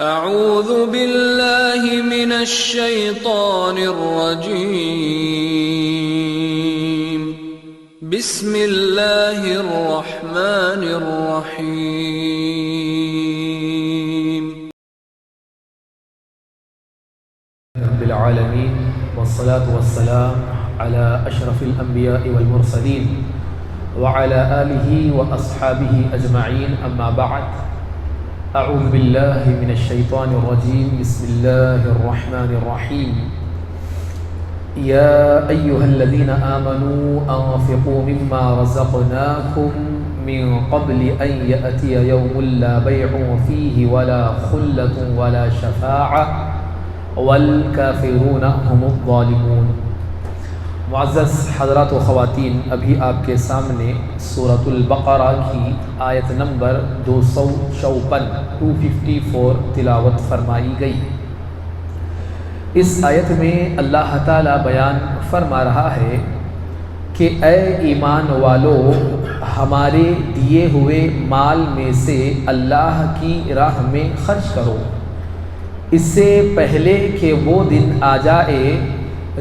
اعوذ باللہ من الشیطان الرجیم بسم اللہ الرحمن الرحیم رب العالمین والصلاة والسلام على اشرف الانبیاء والمرسلین وعلى آلہ واصحابہ اجمعین اما بعد اعوذ باللہ من الشیطان الرجیم بسم اللہ الرحمن الرحیم یا ایہا الذین آمنوا انفقوا مما رزقناکم من قبل ان یأتی یوم لا بیع فیہ ولا خلة ولا شفاعة والکافرون هم الظالمون۔ معزز حضرات و خواتین، ابھی آپ کے سامنے سورۃ البقرہ کی آیت نمبر 254 تلاوت فرمائی گئی۔ اس آیت میں اللہ تعالیٰ بیان فرما رہا ہے کہ اے ایمان والو، ہمارے دیے ہوئے مال میں سے اللہ کی راہ میں خرچ کرو، اس سے پہلے کہ وہ دن آ جائے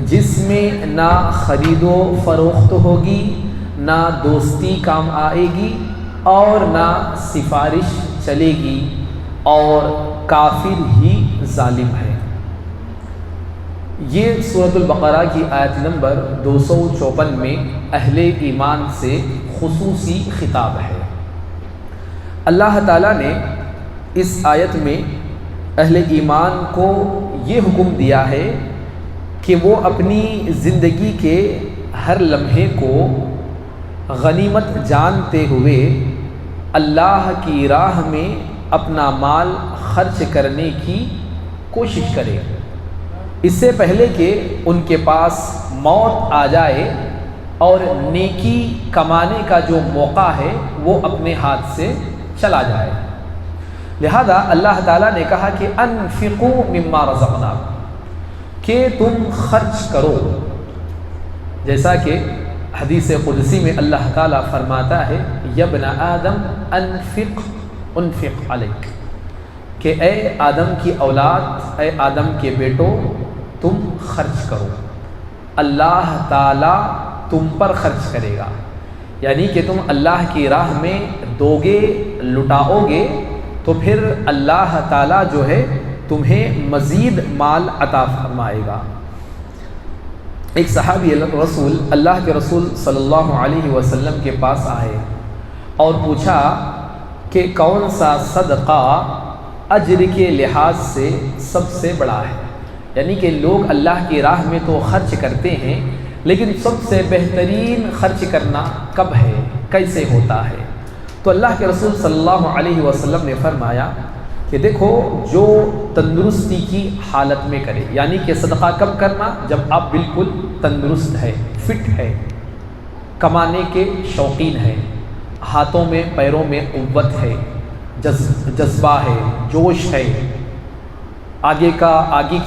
جس میں نہ خرید و فروخت ہوگی، نہ دوستی کام آئے گی اور نہ سفارش چلے گی، اور کافر ہی ظالم ہے۔ یہ سورۃ البقرہ کی آیت نمبر 254 میں اہل ایمان سے خصوصی خطاب ہے۔ اللہ تعالیٰ نے اس آیت میں اہل ایمان کو یہ حکم دیا ہے کہ وہ اپنی زندگی کے ہر لمحے کو غنیمت جانتے ہوئے اللہ کی راہ میں اپنا مال خرچ کرنے کی کوشش کرے، اس سے پہلے کہ ان کے پاس موت آ جائے اور نیکی کمانے کا جو موقع ہے وہ اپنے ہاتھ سے چلا جائے۔ لہذا اللہ تعالیٰ نے کہا کہ انفقوا مما رزقناکم، کہ تم خرچ کرو، جیسا کہ حدیث قدسی میں اللہ تعالیٰ فرماتا ہے یا ابن آدم انفق علیک، کہ اے آدم کی اولاد، اے آدم کے بیٹو، تم خرچ کرو، اللہ تعالیٰ تم پر خرچ کرے گا، یعنی کہ تم اللہ کی راہ میں دو گے، لٹاؤ گے، تو پھر اللہ تعالیٰ جو ہے تمہیں مزید مال عطا فرمائے گا۔ ایک صحابی رسول اللہ کے رسول صلی اللہ علیہ وسلم کے پاس آئے اور پوچھا کہ کون سا صدقہ اجر کے لحاظ سے سب سے بڑا ہے، یعنی کہ لوگ اللہ کی راہ میں تو خرچ کرتے ہیں، لیکن سب سے بہترین خرچ کرنا کب ہے، کیسے ہوتا ہے؟ تو اللہ کے رسول صلی اللہ علیہ وسلم نے فرمایا کہ دیکھو، جو تندرستی کی حالت میں کرے، یعنی کہ صدقہ کب کرنا؟ جب آپ بالکل تندرست ہے، فٹ ہے، کمانے کے شوقین ہے، ہاتھوں میں پیروں میں قوت ہے، جذبہ ہے، جوش ہے، آگے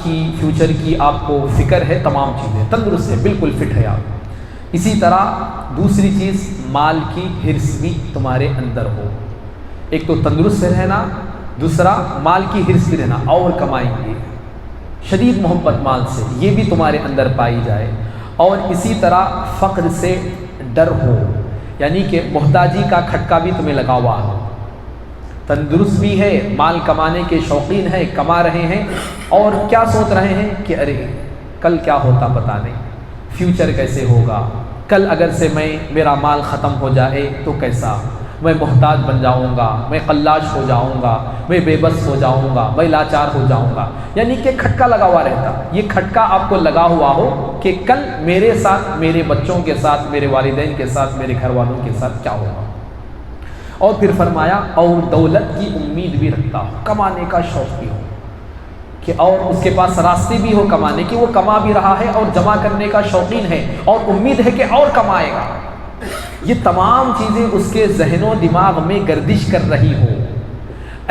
کی فیوچر کی آپ کو فکر ہے، تمام چیزیں تندرست ہے، بالکل فٹ ہے آپ۔ اسی طرح دوسری چیز، مال کی حرص بھی تمہارے اندر ہو، ایک تو تندرست رہنا، دوسرا مال کی حرص بھی رہنا، اور کمائیں گے، شدید محبت مال سے، یہ بھی تمہارے اندر پائی جائے، اور اسی طرح فقر سے ڈر ہو، یعنی کہ محتاجی کا کھٹکا بھی تمہیں لگا ہوا ہو، تندرست بھی ہے، مال کمانے کے شوقین ہے، کما رہے ہیں، اور کیا سوچ رہے ہیں کہ ارے کل کیا ہوتا پتہ نہیں، فیوچر کیسے ہوگا، کل اگر سے میرا مال ختم ہو جائے تو کیسا، میں محتاج بن جاؤں گا، میں قلاش ہو جاؤں گا، میں بے بس ہو جاؤں گا، میں لاچار ہو جاؤں گا، یعنی کہ کھٹکا لگا ہوا رہتا، یہ کھٹکا آپ کو لگا ہوا ہو کہ کل میرے ساتھ، میرے بچوں کے ساتھ، میرے والدین کے ساتھ، میرے گھر والوں کے ساتھ کیا ہوگا۔ اور پھر فرمایا اور دولت کی امید بھی رکھتا ہو، کمانے کا شوق بھی ہو، کہ اور اس کے پاس راستے بھی ہو کمانے کی، وہ کما بھی رہا ہے اور جمع کرنے کا شوقین ہے، اور امید ہے کہ اور کمائے گا۔ یہ تمام چیزیں اس کے ذہن و دماغ میں گردش کر رہی ہو،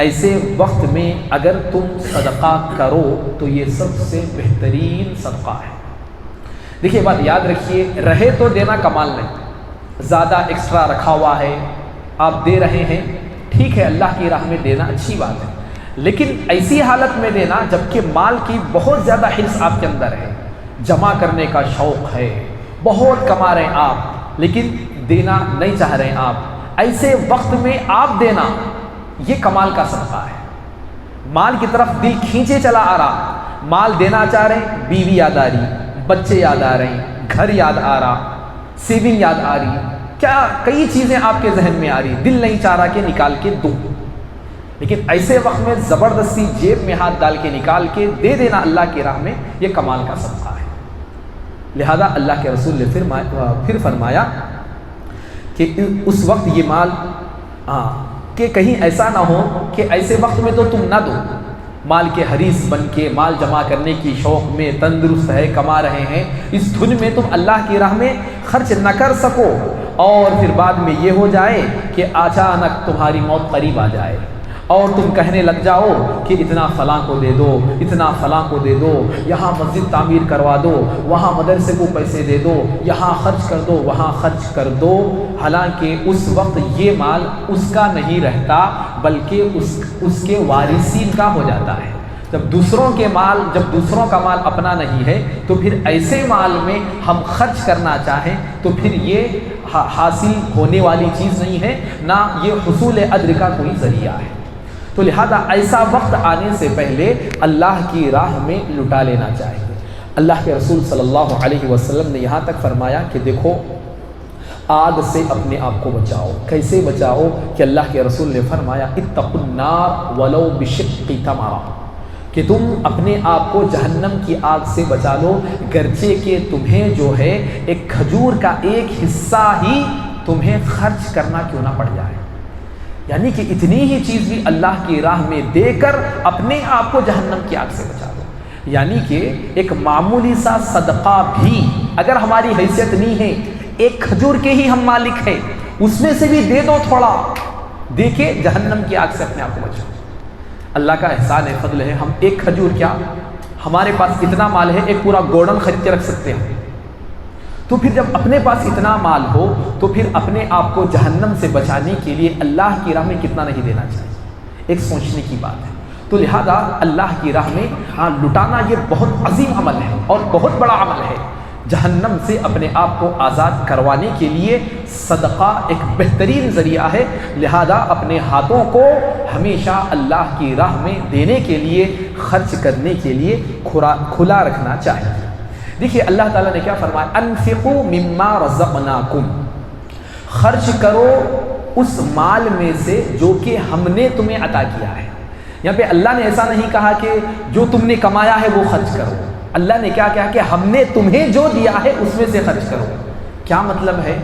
ایسے وقت میں اگر تم صدقہ کرو تو یہ سب سے بہترین صدقہ ہے۔ دیکھیے بات یاد رکھیے، رہے تو دینا کمال نہیں، زیادہ ایکسٹرا رکھا ہوا ہے، آپ دے رہے ہیں، ٹھیک ہے، اللہ کی راہ میں دینا اچھی بات ہے، لیکن ایسی حالت میں دینا جبکہ مال کی بہت زیادہ حرص آپ کے اندر ہے، جمع کرنے کا شوق ہے، بہت کما رہے ہیں آپ لیکن دینا نہیں چاہ رہے ہیں آپ، ایسے وقت میں آپ دینا یہ کمال کا صدقہ ہے۔ مال کی طرف دل کھینچے چلا آ رہا، مال دینا چاہ رہے ہیں، بیوی یاد آ رہی، بچے یاد آ رہے ہیں، گھر یاد آ رہا، سیونگ یاد آ رہی، کیا کئی چیزیں آپ کے ذہن میں آ رہی، دل نہیں چاہ رہا کہ نکال کے دوں، لیکن ایسے وقت میں زبردستی جیب میں ہاتھ ڈال کے نکال کے دے دینا اللہ کی راہ میں، یہ کمال کا صدقہ ہے۔ لہذا اللہ کے رسول نے پھر فرمایا کہ اس وقت یہ مال کہ کہیں ایسا نہ ہو کہ ایسے وقت میں تو تم نہ دو، مال کے حریص بن کے مال جمع کرنے کی شوق میں تندرست ہے، کما رہے ہیں، اس دھن میں تم اللہ کی راہ میں خرچ نہ کر سکو اور پھر بعد میں یہ ہو جائے کہ اچانک تمہاری موت قریب آ جائے اور تم کہنے لگ جاؤ کہ اتنا فلاں کو دے دو، اتنا فلاں کو دے دو، یہاں مسجد تعمیر کروا دو، وہاں مدرسے کو پیسے دے دو، یہاں خرچ کر دو، وہاں خرچ کر دو، حالانکہ اس وقت یہ مال اس کا نہیں رہتا بلکہ اس کے وارثین کا ہو جاتا ہے۔ جب دوسروں کا مال اپنا نہیں ہے تو پھر ایسے مال میں ہم خرچ کرنا چاہیں تو پھر یہ حاصل ہونے والی چیز نہیں ہے، نہ یہ حصول اجر کا کوئی ذریعہ ہے۔ تو لہذا ایسا وقت آنے سے پہلے اللہ کی راہ میں لٹا لینا چاہیے۔ اللہ کے رسول صلی اللہ علیہ وسلم نے یہاں تک فرمایا کہ دیکھو آگ سے اپنے آپ کو بچاؤ۔ کیسے بچاؤ؟ کہ اللہ کے رسول نے فرمایا اتقوا النار ولو بشق تمرہ، کہ تم اپنے آپ کو جہنم کی آگ سے بچا لو گرچہ کہ تمہیں جو ہے ایک کھجور کا ایک حصہ ہی تمہیں خرچ کرنا کیوں نہ پڑ جائے، یعنی کہ اتنی ہی چیز بھی اللہ کی راہ میں دے کر اپنے آپ کو جہنم کی آگ سے بچا لو۔ یعنی کہ ایک معمولی سا صدقہ بھی اگر ہماری حیثیت نہیں ہے، ایک کھجور کے ہی ہم مالک ہیں، اس میں سے بھی دے دو تھوڑا، دے کے جہنم کی آگ سے اپنے آپ کو بچاؤ۔ اللہ کا احسان ہے، فضل ہے، ہم ایک کھجور کیا ہمارے پاس اتنا مال ہے، ایک پورا گورڈن خرید کے رکھ سکتے ہیں۔ تو پھر جب اپنے پاس اتنا مال ہو تو پھر اپنے آپ کو جہنم سے بچانے کے لیے اللہ کی راہ میں کتنا نہیں دینا چاہیے، ایک سوچنے کی بات ہے۔ تو لہذا اللہ کی راہ میں لٹانا یہ بہت عظیم عمل ہے اور بہت بڑا عمل ہے۔ جہنم سے اپنے آپ کو آزاد کروانے کے لیے صدقہ ایک بہترین ذریعہ ہے، لہذا اپنے ہاتھوں کو ہمیشہ اللہ کی راہ میں دینے کے لیے، خرچ کرنے کے لیے کھلا رکھنا چاہیے۔ دیکھیے اللہ تعالیٰ نے کیا فرمایا، انفقوا مما رزقناکم، خرچ کرو اس مال میں سے جو کہ ہم نے تمہیں عطا کیا ہے۔ یہاں پہ اللہ نے ایسا نہیں کہا کہ جو تم نے کمایا ہے وہ خرچ کرو، اللہ نے کیا کہا کہ ہم نے تمہیں جو دیا ہے اس میں سے خرچ کرو۔ کیا مطلب ہے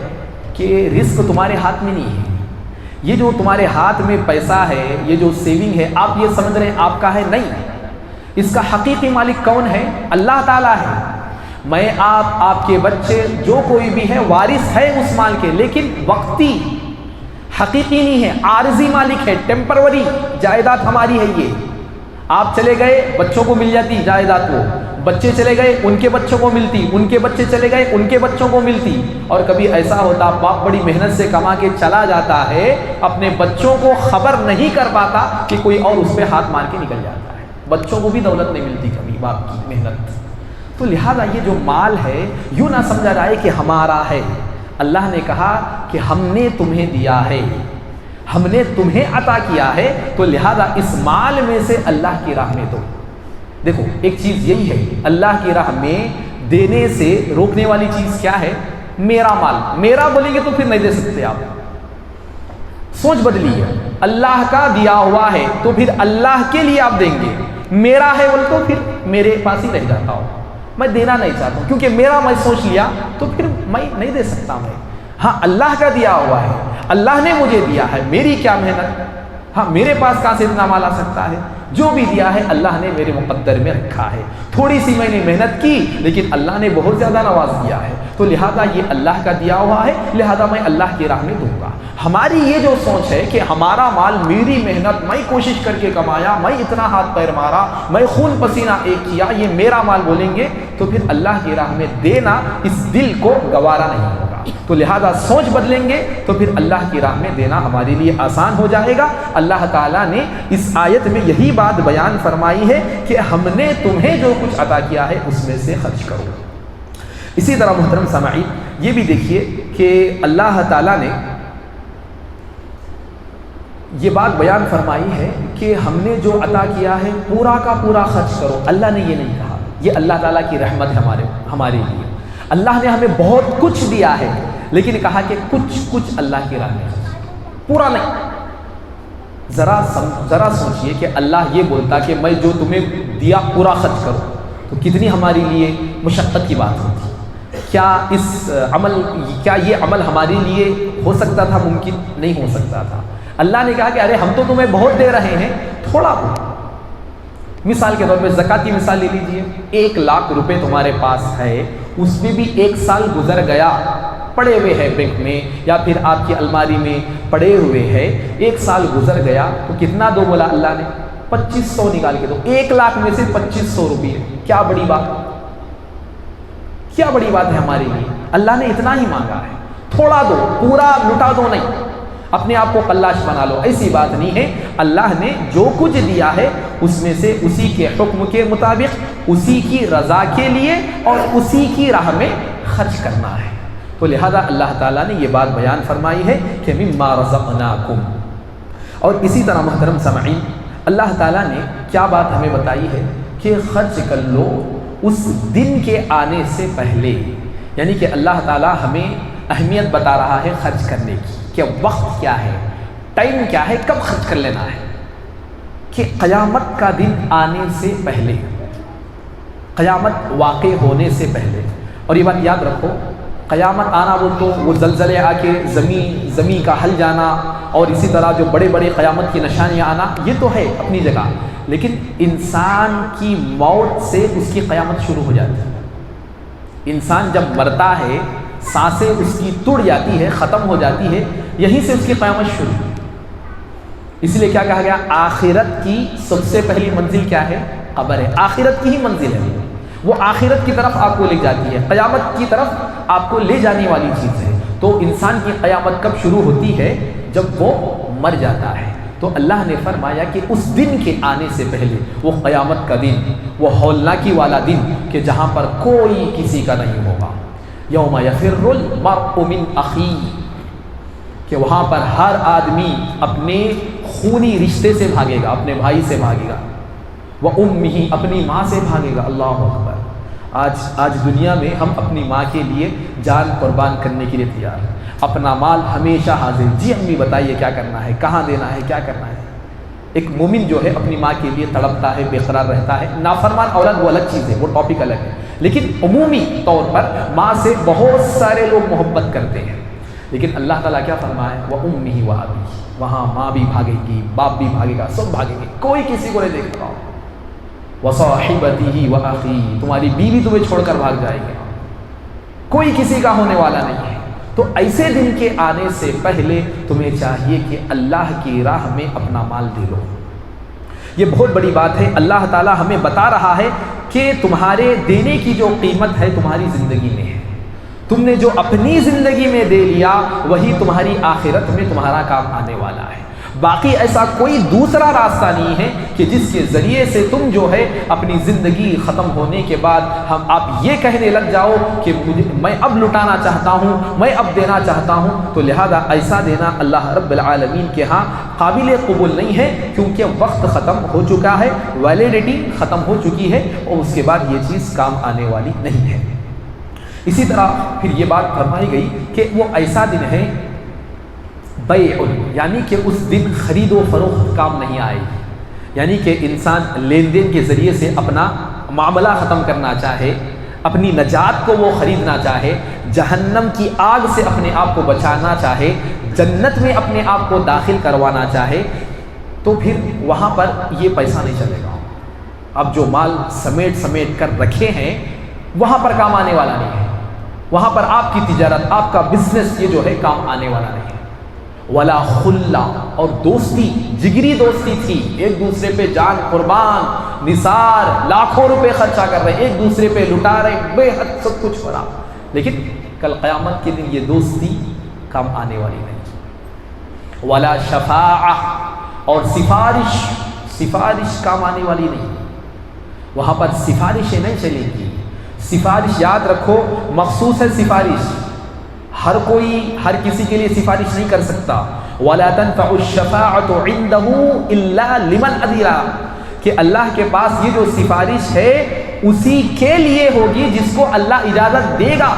کہ رزق تمہارے ہاتھ میں نہیں ہے، یہ جو تمہارے ہاتھ میں پیسہ ہے، یہ جو سیونگ ہے، آپ یہ سمجھ رہے ہیں آپ کا ہے، نہیں، اس کا حقیقی مالک کون ہے؟ اللہ تعالیٰ ہے۔ میں آپ کے بچے جو کوئی بھی ہے وارث ہے اس مال کے، لیکن وقتی حقیقی نہیں ہے، عارضی مالک ہے، ٹیمپروری جائیداد ہماری ہے۔ یہ آپ چلے گئے بچوں کو مل جاتی جائیداد، وہ بچے چلے گئے ان کے بچوں کو ملتی، ان کے بچے چلے گئے ان کے بچوں کو ملتی، اور کبھی ایسا ہوتا باپ بڑی محنت سے کما کے چلا جاتا ہے، اپنے بچوں کو خبر نہیں کر پاتا کہ کوئی اور اس پہ ہاتھ مار کے نکل جاتا ہے، بچوں کو بھی دولت نہیں ملتی کبھی باپ کی محنت۔ تو لہذا یہ جو مال ہے یوں نہ سمجھا جائے کہ ہمارا ہے، اللہ نے کہا کہ ہم نے تمہیں دیا ہے، ہم نے تمہیں عطا کیا ہے، تو لہذا اس مال میں سے اللہ کی راہ میں دو۔ دیکھو ایک چیز یہی ہے، اللہ کی راہ میں دینے سے روکنے والی چیز کیا ہے؟ میرا مال، میرا بولیں گے تو پھر نہیں دے سکتے آپ، سوچ بدلی ہے، اللہ کا دیا ہوا ہے تو پھر اللہ کے لیے آپ دیں گے، میرا ہے بول تو پھر میرے پاس ہی رہ جاتا ہوں، میں دینا نہیں چاہتا ہوں کیونکہ میرا میں سوچ لیا تو پھر میں نہیں دے سکتا۔ میں ہاں اللہ کا دیا ہوا ہے، اللہ نے مجھے دیا ہے، میری کیا محنت، ہاں میرے پاس کہاں سے اتنا مال آ سکتا ہے؟ جو بھی دیا ہے اللہ نے میرے مقدر میں رکھا ہے، تھوڑی سی میں نے محنت کی لیکن اللہ نے بہت زیادہ نواز دیا ہے، تو لہذا یہ اللہ کا دیا ہوا ہے، لہذا میں اللہ کی راہ میں دوں گا۔ ہماری یہ جو سوچ ہے کہ ہمارا مال میری محنت، میں کوشش کر کے کمایا، میں اتنا ہاتھ پیر مارا، میں خون پسینہ ایک کیا، یہ میرا مال بولیں گے تو پھر اللہ کی راہ میں دینا اس دل کو گوارا نہیں ہوگا۔ تو لہذا سوچ بدلیں گے تو پھر اللہ کی راہ میں دینا ہمارے لیے آسان ہو جائے گا۔ اللہ تعالیٰ نے اس آیت میں یہی بات بیان فرمائی ہے کہ ہم نے تمہیں جو کچھ عطا کیا ہے اس میں سے خرچ کرو۔ اسی طرح محترم سامعین یہ بھی دیکھیے کہ اللہ تعالیٰ نے یہ بات بیان فرمائی ہے کہ ہم نے جو عطا کیا ہے پورا کا پورا خرچ کرو۔ اللہ نے یہ نہیں کہا، یہ اللہ تعالیٰ کی رحمت ہے ہمارے لیے۔ اللہ نے ہمیں بہت کچھ دیا ہے لیکن کہا کہ کچھ اللہ کی راہ میں خرچ کرو، پورا نہیں۔ ذرا سوچئے کہ اللہ یہ بولتا کہ میں جو تمہیں دیا پورا خرچ کرو تو کتنی ہمارے لیے مشقت کی بات ہوتی۔ کیا یہ عمل ہمارے لیے ہو سکتا تھا؟ ممکن نہیں ہو سکتا تھا۔ اللہ نے کہا کہ ارے ہم تو تمہیں بہت دے رہے ہیں، تھوڑا دو۔ مثال کے طور پہ زکوٰۃ کی مثال لے لیجئے، 1 لاکھ روپے تمہارے پاس ہے، اس میں بھی 1 سال گزر گیا، پڑے ہوئے ہیں بینک میں یا پھر آپ کی الماری میں پڑے ہوئے ہیں، 1 سال گزر گیا تو کتنا دو بولا اللہ نے؟ 2500 نکال کے دو۔ 1 لاکھ میں سے 2500 روپئے، کیا بڑی بات ہے ہمارے لیے؟ اللہ نے اتنا ہی مانگا ہے، تھوڑا دو، پورا لٹا دو نہیں، اپنے آپ کو قلاش بنا لو، ایسی بات نہیں ہے۔ اللہ نے جو کچھ دیا ہے اس میں سے اسی کے حکم کے مطابق، اسی کی رضا کے لیے اور اسی کی راہ میں خرچ کرنا ہے۔ تو لہذا اللہ تعالیٰ نے یہ بات بیان فرمائی ہے کہ مما رزقناکم۔ اور اسی طرح محترم سامعین اللہ تعالیٰ نے کیا بات ہمیں بتائی ہے کہ خرچ کر لو اس دن کے آنے سے پہلے، یعنی کہ اللہ تعالیٰ ہمیں اہمیت بتا رہا ہے خرچ کرنے کی، کہ وقت کیا ہے، ٹائم کیا ہے، کب خرچ کر لینا ہے، کہ قیامت کا دن آنے سے پہلے، قیامت واقع ہونے سے پہلے۔ اور یہ بات یاد رکھو، قیامت آنا بول تو وہ زلزلے آ کے زمین کا ہل جانا اور اسی طرح جو بڑے بڑے قیامت کی نشانیاں آنا، یہ تو ہے اپنی جگہ، لیکن انسان کی موت سے اس کی قیامت شروع ہو جاتی ہے۔ انسان جب مرتا ہے، سانسیں اس کی ٹوٹ جاتی ہے، ختم ہو جاتی ہے، یہیں سے اس کی قیامت شروع۔ اس لیے کیا کہا گیا؟ آخرت کی سب سے پہلی منزل کیا ہے؟ قبر ہے۔ آخرت کی ہی منزل ہے، وہ آخرت کی طرف آپ کو لے جاتی ہے، قیامت کی طرف آپ کو لے جانے والی چیز ہے۔ تو انسان کی قیامت کب شروع ہوتی ہے؟ جب وہ مر جاتا ہے۔ تو اللہ نے فرمایا کہ اس دن کے آنے سے پہلے، وہ قیامت کا دن، وہ ہولناکی والا دن کہ جہاں پر کوئی کسی کا نہیں ہوگا، یوم یفر المرء من اخیہ، کہ وہاں پر ہر آدمی اپنے خونی رشتے سے بھاگے گا، اپنے بھائی سے بھاگے گا، وَأُمِّهِ، اپنی ماں سے بھاگے گا۔ اللہ اکبر۔ آج دنیا میں ہم اپنی ماں کے لیے جان قربان کرنے کے لیے تیار ہیں، اپنا مال ہمیشہ حاضر، جی امی بتائیے کیا کرنا ہے، کہاں دینا ہے، کیا کرنا ہے۔ ایک مومن جو ہے اپنی ماں کے لیے تڑپتا ہے، بے قرار رہتا ہے۔ نافرمان اولاد وہ الگ چیز ہے، وہ ٹاپک الگ ہے، لیکن عمومی طور پر ماں سے بہت سارے لوگ محبت کرتے ہیں۔ لیکن اللہ تعالیٰ کیا فرمائے؟ وَأُمِّهِ وَأَبِيهِ، وہاں ماں بھی بھاگے گی، باپ بھی بھاگے گا، سب بھاگیں گے، کوئی کسی کو نہیں دیکھ رہا ہو۔ وَصَاحِبَتِهِ وَأَخِيهِ، تمہاری بیوی تمہیں چھوڑ کر بھاگ جائے گی، کوئی کسی کا ہونے والا نہیں ہے۔ تو ایسے دن کے آنے سے پہلے تمہیں چاہیے کہ اللہ کی راہ میں اپنا مال دے لو۔ یہ بہت بڑی بات ہے۔ اللہ تعالیٰ ہمیں بتا رہا ہے کہ تمہارے دینے کی جو قیمت ہے تمہاری زندگی میں ہے، تم نے جو اپنی زندگی میں دے لیا وہی تمہاری آخرت میں تمہارا کام آنے والا ہے۔ باقی ایسا کوئی دوسرا راستہ نہیں ہے کہ جس کے ذریعے سے تم جو ہے اپنی زندگی ختم ہونے کے بعد آپ یہ کہنے لگ جاؤ کہ میں اب لٹانا چاہتا ہوں، میں اب دینا چاہتا ہوں۔ تو لہذا ایسا دینا اللہ رب العالمین کے ہاں قابل قبول نہیں ہے، کیونکہ وقت ختم ہو چکا ہے، ویلیڈیٹی ختم ہو چکی ہے اور اس کے بعد یہ چیز کام آنے والی نہیں ہے۔ اسی طرح پھر یہ بات فرمائی گئی کہ وہ ایسا دن ہے بیع، یعنی کہ اس دن خرید و فروخت کام نہیں آئے گی، یعنی کہ انسان لین دین کے ذریعے سے اپنا معاملہ ختم کرنا چاہے، اپنی نجات کو وہ خریدنا چاہے، جہنم کی آگ سے اپنے آپ کو بچانا چاہے، جنت میں اپنے آپ کو داخل کروانا چاہے، تو پھر وہاں پر یہ پیسہ نہیں چلے گا۔ اب جو مال سمیٹ کر رکھے ہیں وہاں پر کام آنے والا نہیں ہے، وہاں پر آپ کی تجارت، آپ کا بزنس یہ جو ہے کام آنے والا نہیں ہے۔ ولا خلا، اور دوستی، جگری دوستی تھی، ایک دوسرے پہ جان قربان، نثار، لاکھوں روپے خرچہ کر رہے، ایک دوسرے پہ لٹا رہے، بے حد سب کچھ ہو رہا، لیکن کل قیامت کے دن یہ دوستی کام آنے والی نہیں۔ ولا شفاعہ، اور سفارش کام آنے والی نہیں، وہاں پر سفارشیں نہیں چلیں گی۔ سفارش یاد رکھو مخصوص ہے، سفارش ہر کوئی ہر کسی کے لیے سفارش نہیں کر سکتا۔ وَلَا تَنْفَعُ الشَّفَاعَةُ عِنْدَهُ إِلَّا لِمَنْ أَذِنَ، کہ اللہ کے پاس یہ جو سفارش ہے اسی کے لیے ہوگی جس کو اللہ اجازت دے گا۔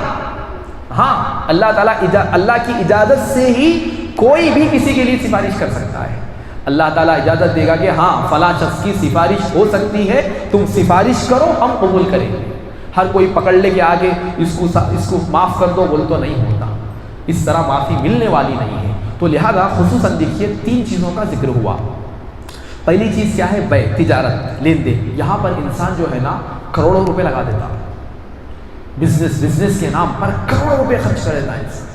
ہاں اللہ تعالیٰ اللہ کی اجازت سے ہی کوئی بھی کسی کے لیے سفارش کر سکتا ہے۔ اللہ تعالیٰ اجازت دے گا کہ ہاں فلاں شخص کی سفارش ہو سکتی ہے، تم سفارش کرو ہم قبول کریں گے۔ ہر کوئی پکڑ لے کے آگے اس کو معاف کر دو بول تو نہیں ہوتا، اس طرح معافی ملنے والی نہیں ہے۔ تو لہذا خصوصاً دیکھیے 3 چیزوں کا ذکر ہوا۔ پہلی چیز کیا ہے؟ بے، تجارت، لین دین۔ یہاں پر انسان جو ہے نا کروڑوں روپے لگا دیتا، بزنس کے نام پر کروڑوں روپے خرچ کر دیتا ہے انسان۔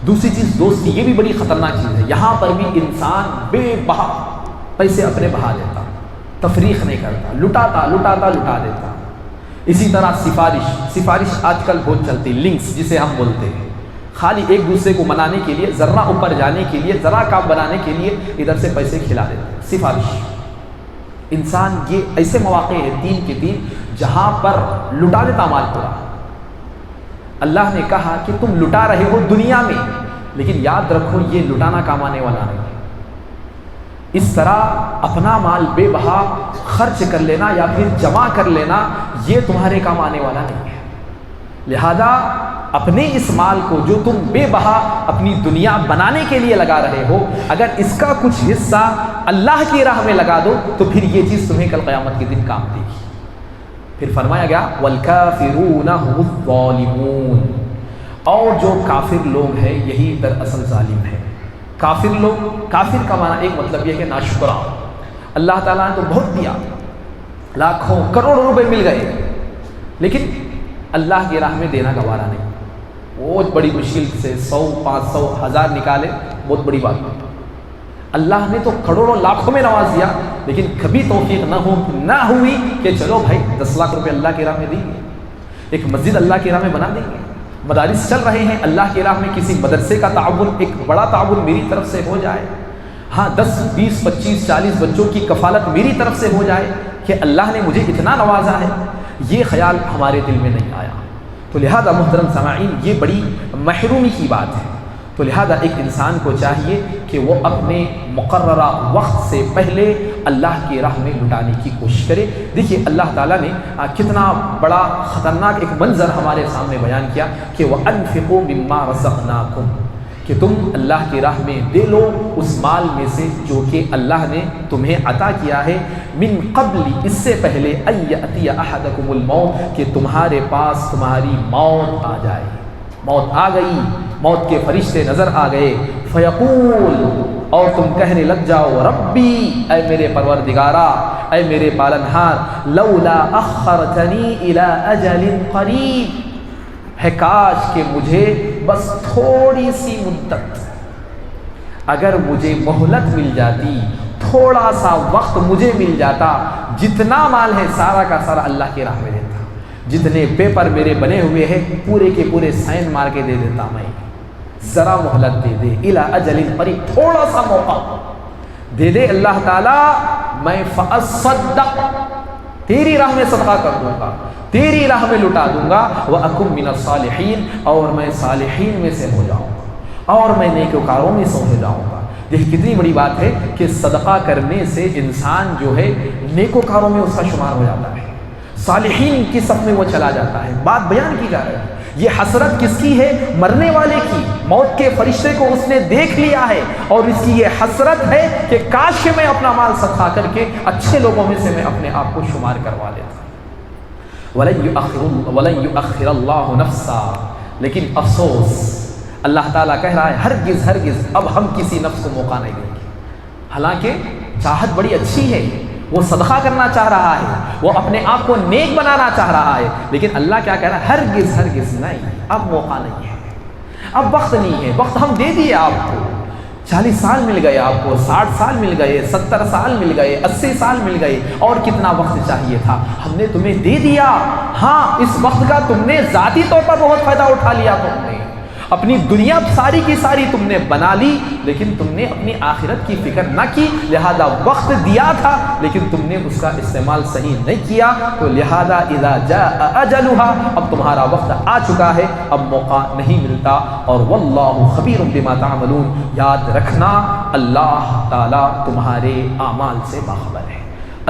دوسری چیز دوستی، یہ بھی بڑی خطرناک چیز ہے۔ یہاں پر بھی انسان بے بہا پیسے اپنے بہا دیتا، تفریق نہیں کرتا، لٹا دیتا۔ اسی طرح سفارش آج کل بہت چلتی، لنکس جسے ہم بولتے ہیں، خالی ایک دوسرے کو منانے کے لیے، ذرا اوپر جانے کے لیے، ذرا کام بنانے کے لیے ادھر سے پیسے کھلا دیتے۔ سفارش، انسان یہ ایسے مواقع ہیں 3 کے 3 جہاں پر لٹا دیتا مال پورا۔ اللہ نے کہا کہ تم لٹا رہے ہو دنیا میں، لیکن یاد رکھو یہ لٹانا کام آنے والا نہیں۔ اس طرح اپنا مال بے بہا خرچ کر لینا یا پھر جمع کر لینا یہ تمہارے کام آنے والا نہیں ہے۔ لہذا اپنے اس مال کو جو تم بے بہا اپنی دنیا بنانے کے لیے لگا رہے ہو، اگر اس کا کچھ حصہ اللہ کی راہ میں لگا دو تو پھر یہ چیز تمہیں کل قیامت کے دن کام دے گی۔ پھر فرمایا گیا وَالْكَافِرُونَ هُمُ الظَّالِمُونَ، اور جو کافر لوگ ہیں یہی دراصل ظالم ہے۔ کافر لوگ، کافر کا معنی ایک مطلب یہ ہے کہ ناشکرا۔ اللہ تعالیٰ نے تو بہت دیا، لاکھوں کروڑوں روپے مل گئے، لیکن اللہ کی راہ میں دینا گوارا نہیں۔ بہت بڑی مشکل سے 100 500 1000 نکالے، بہت بڑی بات ہے۔ اللہ نے تو کروڑوں لاکھوں میں نواز دیا، لیکن کبھی توفیق نہ ہوئی کہ چلو بھائی 10 لاکھ روپے اللہ کی راہ میں دیں گے، ایک مسجد اللہ کی راہ میں بنا دیں گے، مدارس چل رہے ہیں اللہ کی راہ میں، کسی مدرسے کا تعاون، ایک بڑا تعاون میری طرف سے ہو جائے، ہاں 10 20 25 40 بچوں کی کفالت میری طرف سے ہو جائے کہ اللہ نے مجھے اتنا نوازا ہے، یہ خیال ہمارے دل میں نہیں آیا۔ تو لہذا محترم سامعین یہ بڑی محرومی کی بات ہے۔ تو لہذا ایک انسان کو چاہیے کہ وہ اپنے مقررہ وقت سے پہلے اللہ کی راہ میں لٹانے کی کوشش کرے۔ دیکھیے اللہ تعالیٰ نے کتنا بڑا خطرناک ایک منظر ہمارے سامنے بیان کیا کہ وَأَنفِقُوا مِمَّا رَزَقْنَاكُمْ، کہ تم اللہ کی راہ میں دے لو اس مال میں سے جو کہ اللہ نے تمہیں عطا کیا ہے، من قبل، اس سے پہلے، ان یأتی احدکم الموت، کہ تمہارے پاس تمہاری موت آ جائے۔ موت آ گئی، موت کے فرشتے نظر آ گئے، فیقول، اور تم کہنے لگ جاؤ ربی، اے میرے پروردگارا، اے میرے پالنہار، لولا اخرتنی الی اجل قریب، ہے کاش کہ مجھے بس تھوڑی سی مدت، اگر مجھے مہلت مل جاتی، تھوڑا سا وقت مجھے مل جاتا، جتنا مال ہے سارا کا سارا اللہ کی راہ میں دیتا، جتنے پیپر میرے بنے ہوئے ہیں پورے کے پورے سائن مار کے دے دیتا میں، ذرا مہلت دے دے، الی اجل قریب، تھوڑا سا موقع دے دے اللہ تعالیٰ، میں فاصدق، تیری راہ میں صدقہ کر دوں گا، تیری راہ میں لٹا دوں گا، وَأَكُن مِّنَ الصَّالِحِينَ، اور میں صالحین میں سے ہو جاؤں گا، اور میں نیکوکاروں میں سے ہو جاؤں گا۔ دیکھ کتنی بڑی بات ہے کہ صدقہ کرنے سے انسان جو ہے نیکوکاروں میں اس کا شمار ہو جاتا ہے، صالحین کی صف میں وہ چلا جاتا ہے۔ بات بیان کی جا رہی ہے، یہ حسرت کس کی ہے؟ مرنے والے کی، موت کے فرشتے کو اس نے دیکھ لیا ہے، اور اس کی یہ حسرت ہے کہ کاش کہ میں اپنا مال صدقہ کر کے اچھے لوگوں میں سے میں اپنے آپ کو شمار کروا لیتا۔ وَلَن يُؤَخِّرَ اللَّهُ نَفْسًا، لیکن افسوس اللہ تعالیٰ کہہ رہا ہے ہرگز اب ہم کسی نفس کو موقع نہیں دیں گے۔ حالانکہ چاہت بڑی اچھی ہے، وہ صدقہ کرنا چاہ رہا ہے، وہ اپنے آپ کو نیک بنانا چاہ رہا ہے، لیکن اللہ کیا کہہ رہا ہے؟ ہرگز نہیں، اب موقع نہیں ہے، اب وقت نہیں ہے، وقت ہم دے دیے آپ کو، 40 سال مل گئے آپ کو، 60 سال مل گئے، 70 سال مل گئے، 80 سال مل گئے، اور کتنا وقت چاہیے تھا، ہم نے تمہیں دے دیا۔ ہاں اس وقت کا تم نے ذاتی طور پر بہت فائدہ اٹھا لیا، تم نے اپنی دنیا ساری کی ساری تم نے بنا لی، لیکن تم نے اپنی آخرت کی فکر نہ کی، لہذا وقت دیا تھا لیکن تم نے اس کا استعمال صحیح نہیں کیا، تو لہذا اذا جاء اجلها، اب تمہارا وقت آ چکا ہے، اب موقع نہیں ملتا۔ اور واللہ خبیر بما تعملون، یاد رکھنا اللہ تعالیٰ تمہارے اعمال سے باخبر ہے۔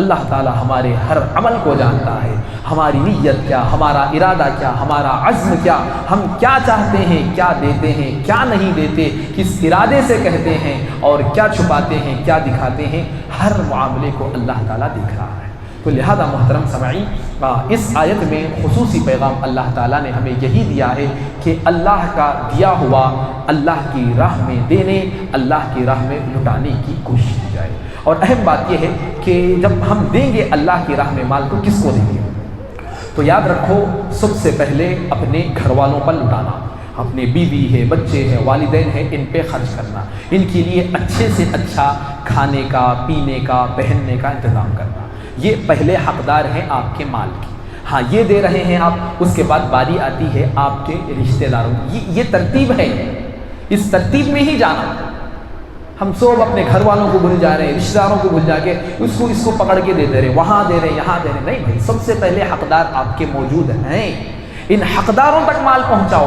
اللہ تعالیٰ ہمارے ہر عمل کو جانتا ہے، ہماری نیت کیا، ہمارا ارادہ کیا، ہمارا عزم کیا، ہم کیا چاہتے ہیں، کیا دیتے ہیں، کیا نہیں دیتے، کس ارادے سے کہتے ہیں اور کیا چھپاتے ہیں، کیا دکھاتے ہیں، ہر معاملے کو اللہ تعالیٰ دیکھ رہا ہے۔ تو لہذا محترم سامعین، اس آیت میں خصوصی پیغام اللہ تعالیٰ نے ہمیں یہی دیا ہے کہ اللہ کا دیا ہوا اللہ کی راہ میں دینے، اللہ کی راہ میں لٹانے کی کوشش کی جائے۔ اور اہم بات یہ ہے کہ جب ہم دیں گے اللہ کی راہ میں مال کو، کس کو دیں گے؟ تو یاد رکھو سب سے پہلے اپنے گھر والوں پر لٹانا، اپنے بیوی ہے، بچے ہیں، والدین ہیں، ان پہ خرچ کرنا، ان کے لیے اچھے سے اچھا کھانے کا، پینے کا، پہننے کا انتظام کرنا، یہ پہلے حقدار ہیں آپ کے مال کی۔ ہاں یہ دے رہے ہیں آپ، اس کے بعد باری آتی ہے آپ کے رشتہ داروں کی، یہ ترتیب ہے، اس ترتیب میں ہی جانا۔ ہم سب اپنے گھر والوں کو بھول جا رہے ہیں، رشتہ داروں کو بھول جا کے اس کو پکڑ کے دے دے رہے، وہاں دے رہے، یہاں دے رہے، نہیں بھائی، سب سے پہلے حقدار آپ کے موجود ہیں، ان حقداروں تک مال پہنچاؤ۔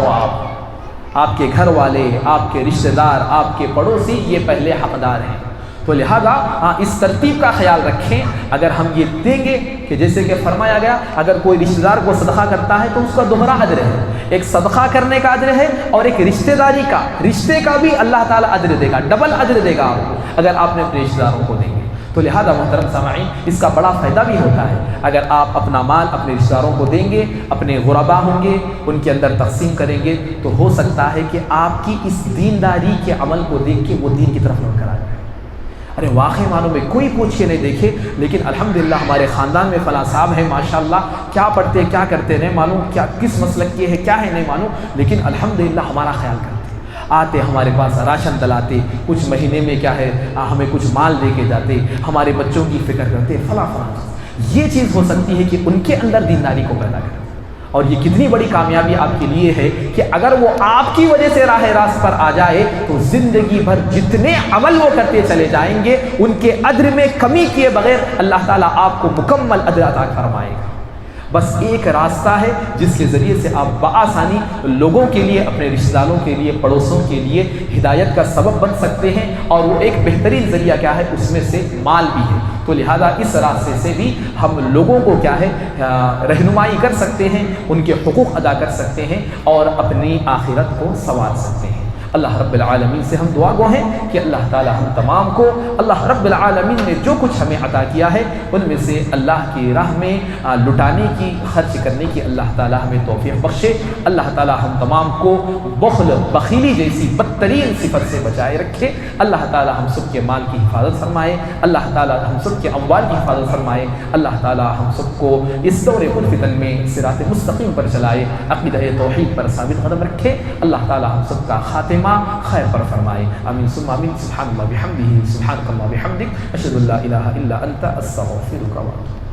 آپ کے گھر والے، آپ کے رشتہ دار، آپ کے پڑوسی، یہ پہلے حقدار ہیں۔ تو لہذا اس ترتیب کا خیال رکھیں۔ اگر ہم یہ دیں گے کہ جیسے کہ فرمایا گیا، اگر کوئی رشتہ دار کو صدقہ کرتا ہے تو اس کا دوہرا اجر ہے، ایک صدقہ کرنے کا اجر ہے اور ایک رشتہ داری کا، رشتے کا بھی اللہ تعالیٰ اجر دے گا، ڈبل اجر دے گا آپ کو اگر آپ نے اپنے رشتہ داروں کو دیں گے۔ تو لہذا محترم سامعین، اس کا بڑا فائدہ بھی ہوتا ہے، اگر آپ اپنا مال اپنے رشتہ داروں کو دیں گے، اپنے غربا ہوں گے، ان کے اندر تقسیم کریں گے، تو ہو سکتا ہے کہ آپ کی اس دینداری کے عمل کو دیکھ کے وہ دین کی طرف لوٹ کر آ جائے۔ ارے واقعی معنوں میں کوئی پوچھ کے نہیں دیکھے، لیکن الحمدللہ ہمارے خاندان میں فلاں صاحب ہیں، ماشاءاللہ کیا پڑھتے کیا کرتے نہیں معلوم، کیا کس مسلک کے ہے کیا ہے نہیں معلوم، لیکن الحمدللہ ہمارا خیال کرتے، آتے ہمارے پاس راشن دلاتے، کچھ مہینے میں کیا ہے ہمیں کچھ مال دے کے جاتے، ہمارے بچوں کی فکر کرتے، فلاں فلاں۔ یہ چیز ہو سکتی ہے کہ ان کے اندر دینداری کو پیدا کرے، اور یہ کتنی بڑی کامیابی آپ کے لیے ہے کہ اگر وہ آپ کی وجہ سے راہ راست پر آ جائے تو زندگی بھر جتنے عمل وہ کرتے چلے جائیں گے، ان کے اجر میں کمی کیے بغیر اللہ تعالیٰ آپ کو مکمل اجر عطا فرمائے گا۔ بس ایک راستہ ہے جس کے ذریعے سے آپ بآسانی لوگوں کے لیے، اپنے رشتہ داروں کے لیے، پڑوسوں کے لیے ہدایت کا سبب بن سکتے ہیں، اور وہ ایک بہترین ذریعہ کیا ہے، اس میں سے مال بھی ہے۔ تو لہذا اس راستے سے بھی ہم لوگوں کو کیا ہے رہنمائی کر سکتے ہیں، ان کے حقوق ادا کر سکتے ہیں اور اپنی آخرت کو سنوار سکتے ہیں۔ اللہ رب العالمین سے ہم دعا گو ہیں کہ اللہ تعالی ہم تمام کو اللہ رب العالمین نے جو کچھ ہمیں عطا کیا ہے ان میں سے اللہ کی راہ میں لٹانے کی، خرچ کرنے کی اللہ تعالی ہمیں توفیق بخشے۔ اللہ تعالی ہم تمام کو بخل، بخیلی جیسی بدترین صفت سے بچائے رکھے۔ اللہ تعالی ہم سب کے مال کی حفاظت فرمائے، اللہ تعالی ہم سب کے اموال کی حفاظت فرمائے، اللہ تعالی ہم سب کو اس دور الفتن میں صراط مستقیم پر چلائے، عقیدہ توحید پر ثابت قدم رکھے۔ اللہ تعالی ہم سب کا خاتمہ خیر پر فرمائے، آمین ثم آمین۔ سبحان اللہ بحمدہ، سبحانک اللہ بحمدک، اشہد ان لا الہ الا انت، استغفرک و اتوب۔